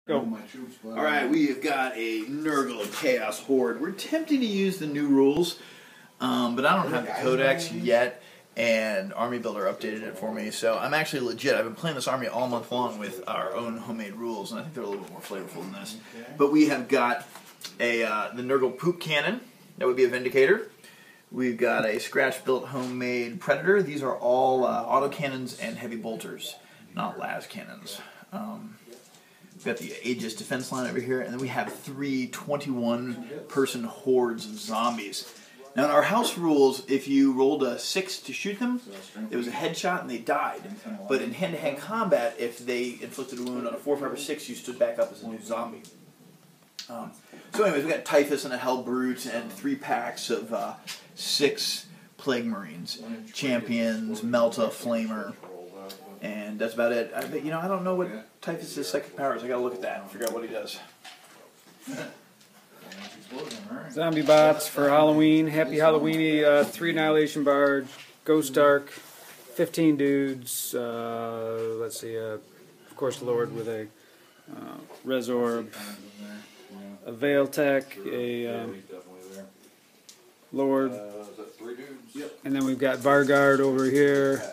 Go. Alright, we have got a Nurgle Chaos Horde. We're attempting to use the new rules, but I don't have the codex yet, and Army Builder updated it for me, so I'm actually legit. I've been playing this army all month long with our own homemade rules, and I think they're a little bit more flavorful than this. But we have got the Nurgle Poop Cannon. That would be a Vindicator. We've got a scratch-built homemade Predator. These are all autocannons and heavy bolters, not las cannons. We've got the Aegis defense line over here, and then we have 3 21-person hordes of zombies. Now in our house rules, if you rolled a 6 to shoot them, it was a headshot and they died. But in hand-to-hand combat, if they inflicted a wound on a 4, 5, or 6, you stood back up as a new zombie. So anyways, we've got Typhus and a Hell Brute and 3 packs of 6 Plague Marines, Champions, Melta, Flamer, and that's about it. But you know, I don't know what Typhus' psychic powers. I gotta look at that and figure out what he does. Zombie bots for Halloween. Happy Halloweeny. 3 Annihilation Barge, Ghost Arc, 15 dudes. Let's see. Of course, Lord with a Res Orb, a Veil Tech, a Lord, and then we've got Vargard over here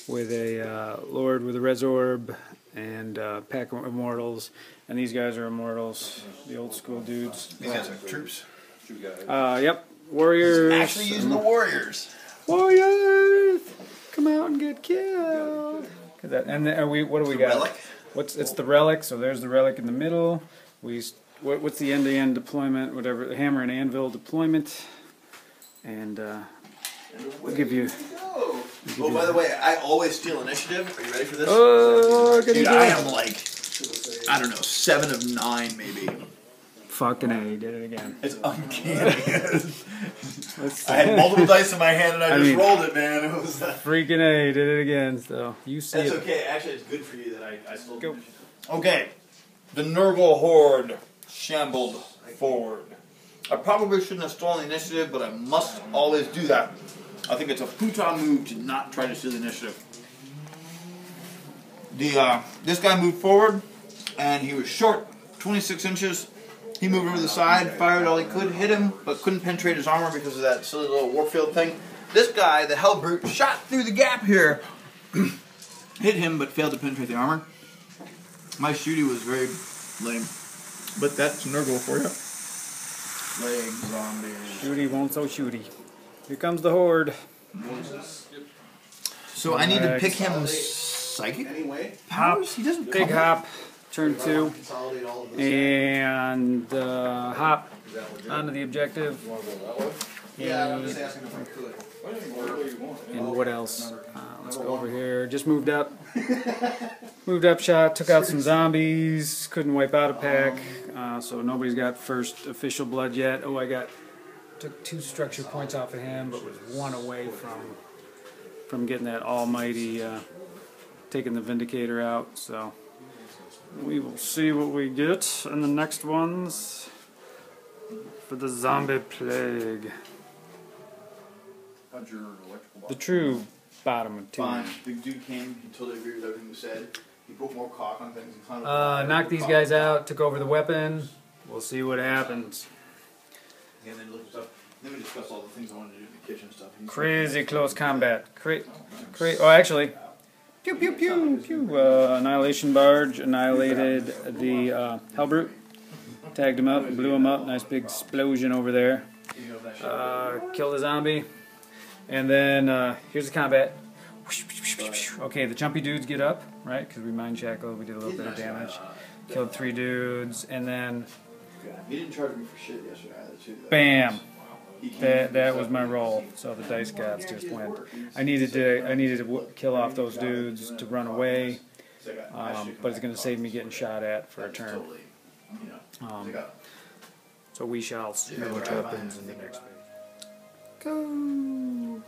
with a Lord with a Res Orb and pack of Immortals, and these guys are Immortals, the old school dudes. These guys are troops. Yep, Warriors. He's actually using the Warriors. Warriors, come out and get killed. And then, what do we got? Relic. It's the Relic. So there's the Relic in the middle. What's the end-to-end deployment? Whatever, the Hammer and Anvil deployment, and we'll give you. Oh, by the way, I always steal initiative. Are you ready for this? Oh, dude, I am like, I don't know, 7 of 9 maybe. Fucking A, did it again. It's uncanny. I had multiple dice in my hand and I just rolled it, man. It was freaking A, did it again. So you see That's it. okay. Actually, it's good for you that I stole the initiative. Okay, the Nurgle Horde shambled forward. I probably shouldn't have stolen the initiative, but I must always do that. I think it's a futon move to not try to steal the initiative. This guy moved forward, and he was short, 26 inches. He moved over to the side, fired all he could, hit him, but couldn't penetrate his armor because of that silly little warfield thing. This guy, the Hell Brute, shot through the gap here, hit him, but failed to penetrate the armor. My shooty was very lame, but that's Nurgle for you. Leg zombies. Shooty won't so shooty. Here comes the Horde. So I need to pick him psychic powers? He doesn't big hop, turn 2, and hop onto the objective. And what else? Let's go over here. Just moved up. Moved up shot, took out some zombies, couldn't wipe out a pack, so nobody's got first official blood yet. Oh, took 2 structure points off of him, but was 1 away from getting that almighty, taking the Vindicator out. So we will see what we get in the next ones for the zombie plague. The true bottom of 2. Fine. Big dude came, he totally agreed with everything you said. He put more cock on things. Knocked these guys out, took over the weapon. We'll see what happens. And then look at stuff. Then we discuss all the things I wanted to do in the kitchen stuff. Crazy close combat. Oh, actually, pew pew pew pew. Annihilation Barge annihilated the Hell Brute. Tagged him up, blew him up. Nice big explosion over there. Killed a zombie. And then here's the combat. Okay, the chumpy dudes get up, right? Because we mind shackled. We did a little bit of damage. Killed 3 dudes, and then. He didn't charge me for shit yesterday either, too. Bam! That was my roll. So the dice gods just went. I needed to kill off those dudes to run away, but it's going to save me getting shot at for a turn. So we shall see what happens in the next phase. Go.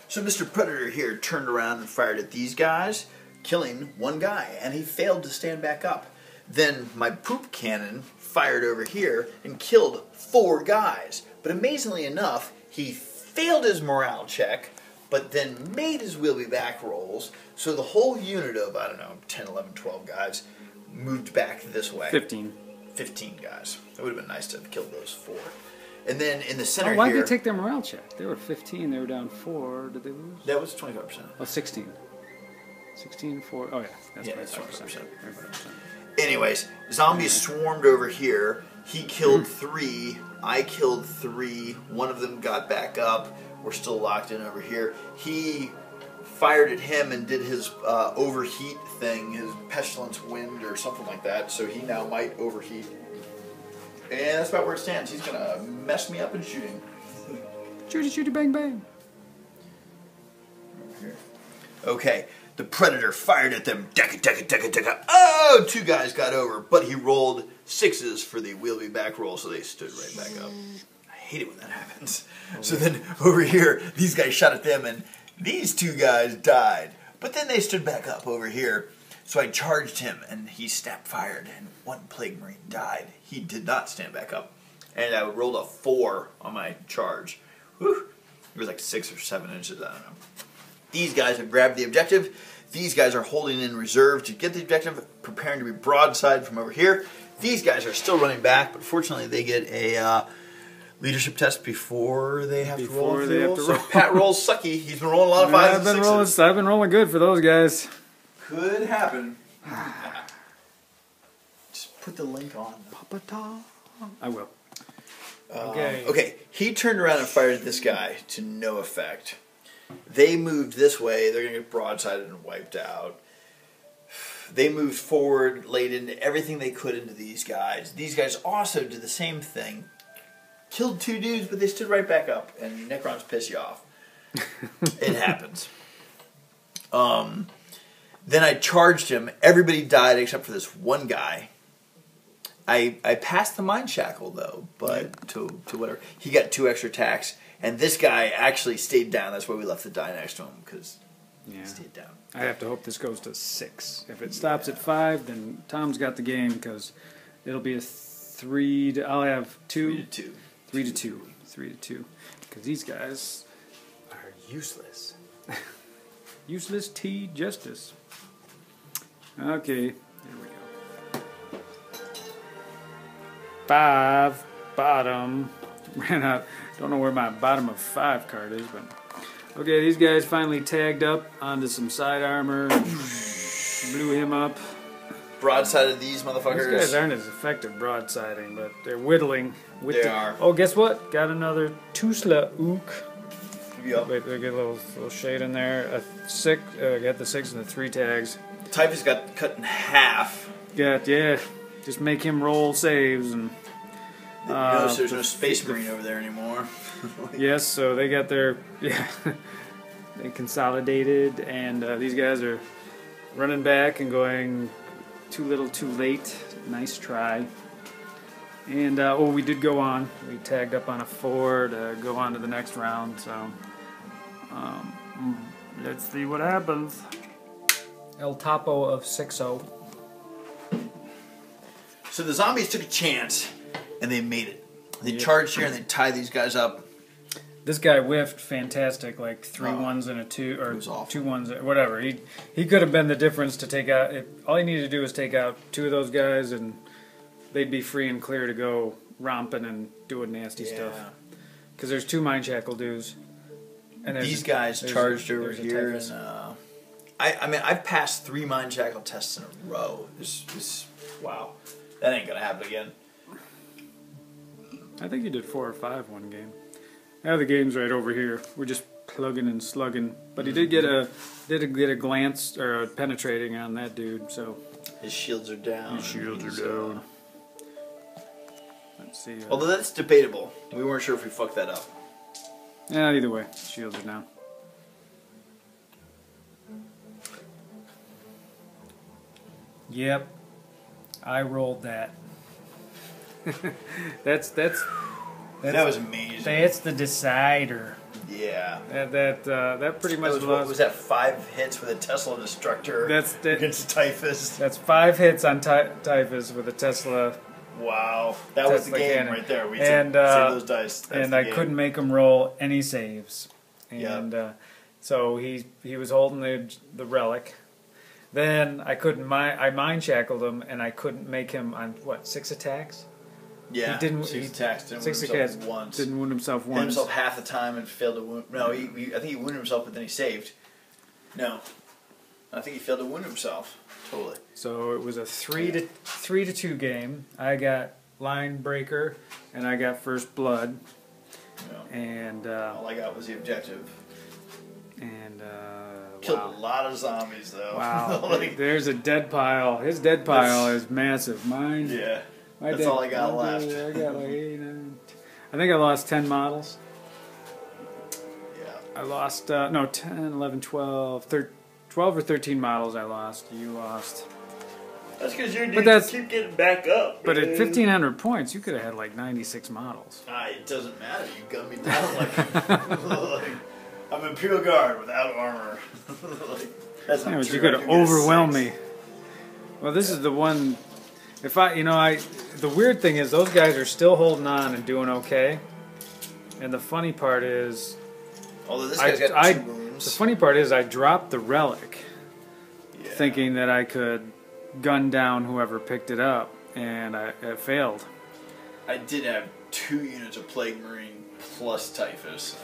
So Mr. Predator here turned around and fired at these guys, killing 1 guy, and he failed to stand back up. Then my poop cannon fired over here and killed 4 guys. But amazingly enough, he failed his morale check, but then made his wheelie back rolls. So the whole unit of, I don't know, 10, 11, 12 guys moved back this way. 15. 15 guys. It would have been nice to have killed those 4. And then in the center why'd here... they take their morale check? They were 15, they were down 4. Did they lose? That was 25%. Oh, 16. 16, 4. Oh, yeah. That's Yeah, 25%. 25%. Anyways, zombies swarmed over here. He killed 3. I killed 3. One of them got back up. We're still locked in over here. He fired at him and did his overheat thing, his pestilence wind or something like that, so he now might overheat. And that's about where it stands. He's going to mess me up in shooting. Shooty, shooty, bang, bang. Okay, the Predator fired at them. Decka, decka, decka, decka. Oh, 2 guys got over, but he rolled 6s for the wheel me back roll, so they stood right back up. I hate it when that happens. So then over here, these guys shot at them, and these 2 guys died. But then they stood back up over here. So I charged him, and he snap fired, and 1 Plague Marine died. He did not stand back up. And I rolled a 4 on my charge. Whew. It was like 6 or 7 inches, I don't know. These guys have grabbed the objective. These guys are holding in reserve to get the objective, preparing to be broadside from over here. These guys are still running back, but fortunately they get a leadership test before they have to roll. So Pat rolls sucky. He's been rolling a lot of 5s and 6s. I've been rolling good for those guys. Could happen. Just put the link on. I will. Okay, he turned around and fired at this guy to no effect. They moved this way. They're going to get broadsided and wiped out. They moved forward, laid into everything they could into these guys. These guys also did the same thing. Killed 2 dudes, but they stood right back up. And Necrons piss you off. It happens. Then I charged him. Everybody died except for this 1 guy. I passed the Mind Shackle, though, but to whatever. He got 2 extra attacks. And this guy actually stayed down. That's why we left the die next to him, because he stayed down. I have to hope this goes to 6. If it stops at 5, then Tom's got the game, because it'll be a 3 to... I'll have 2. 3 to 2. 3 to 2. 3 to 2. Because these guys are useless. Useless T justice. Okay, here we go. 5 bottom. Ran out. Don't know where my bottom of 5 card is, but okay. These guys finally tagged up onto some side armor. Blew him up. Broadsided these motherfuckers. These guys aren't as effective broadsiding, but they're whittling. They are. Oh, guess what? Got another Tusla Ook. Yep. Wait, they get a little shade in there. A 6. Got the 6 and the 3 tags. Typhus got cut in half. Yeah. Just make him roll saves and. You notice there's no Space Marine over there anymore. Yes, so they got their they consolidated, and these guys are running back and going too little, too late. Nice try. And we did go on. We tagged up on a 4 to go on to the next round. So let's see what happens. El Topo of 6-0. So the zombies took a chance. And they made it. They charged here and they tied these guys up. This guy whiffed fantastic, like 3 1s and a 2, or 2 1s, whatever. He could have been the difference to take out. All he needed to do was take out 2 of those guys, and they'd be free and clear to go romping and doing nasty stuff. Because there's 2 Mind Shackle dudes. And these guys charged over here, and I mean, I've passed 3 Mind Shackle tests in a row. Wow, that ain't gonna happen again. I think you did 4 or 5 one game. Now the game's right over here. We're just plugging and slugging. But he did get a glance or a penetrating on that dude. So his shields are down. Down. Let's see. Although that's debatable. We weren't sure if we fucked that up. Yeah, either way, shields are down. Yep, I rolled that. That was amazing. That's the decider. Yeah. That pretty much was. What was that? 5 hits with a Tesla Destructor against Typhus. That's 5 hits on Typhus with a Tesla. Wow, that was the game right there. We save those dice. And I couldn't make him roll any saves. And so he was holding the relic. Then I couldn't. I mind shackled him, and I couldn't make him on what 6 attacks. Yeah, he didn't. 6 attacks. Didn't Six wound attacks. himself once. Didn't wound himself once. Hit himself half the time and failed to wound. No, I think he wounded himself, but then he saved. No, I think he failed to wound himself. Totally. So it was a 3-2 game. I got line breaker, and I got first blood. Yeah. And all I got was the objective. And killed wow. a lot of zombies though. Wow. Like, there's a dead pile. His dead pile is massive. Mine. Yeah. My That's all I got left. I got like 8, 9, I think I lost 10 models. Yeah. I lost, no, 10, 11, 12, 12 or 13 models I lost. You lost. That's because you keep getting back up. But at 1,500 points, you could have had like 96 models. It doesn't matter. You gunned me down like I'm Imperial Guard without armor. That's not true. You could have overwhelmed me. Well, this is the one. If the weird thing is those guys are still holding on and doing okay. And the funny part is, although this guy's got 2 wounds. The funny part is I dropped the Relic, thinking that I could gun down whoever picked it up, and it failed. I did have 2 units of Plague Marine plus Typhus.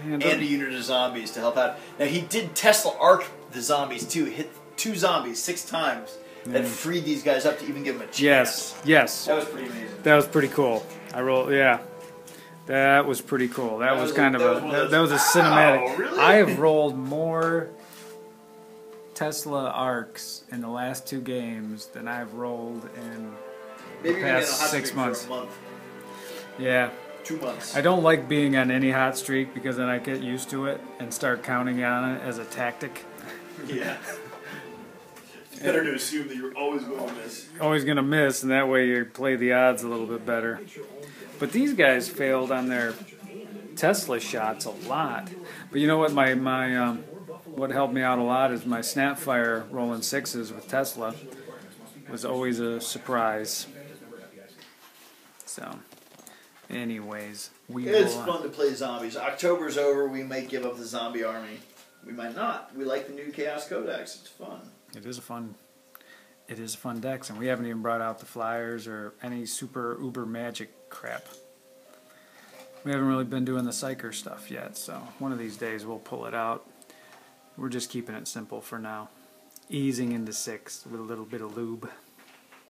I mean, and a unit of zombies to help out. Now he did Tesla arc the zombies too. Hit 2 zombies 6 times. That freed these guys up to even give them a chance. Yes. That was pretty amazing. That was pretty cool. I rolled, yeah. That was pretty cool. That was kind of that was a cinematic. Really? I have rolled more Tesla arcs in the last 2 games than I've rolled in the past 6 months. For a month. Yeah. 2 months. I don't like being on any hot streak because then I get used to it and start counting on it as a tactic. Yeah. It's better to assume that you're always going to miss. Always going to miss, and that way you play the odds a little bit better. But these guys failed on their Tesla shots a lot. But you know what? What helped me out a lot is my Snapfire rolling 6s with Tesla was always a surprise. So, anyways, it's fun to play zombies. October's over. We might give up the zombie army. We might not. We like the new Chaos Codex. It's fun. It is a fun dex, and we haven't even brought out the flyers or any super uber magic crap. We haven't really been doing the Psyker stuff yet, so one of these days we'll pull it out. We're just keeping it simple for now. Easing into 6 with a little bit of lube.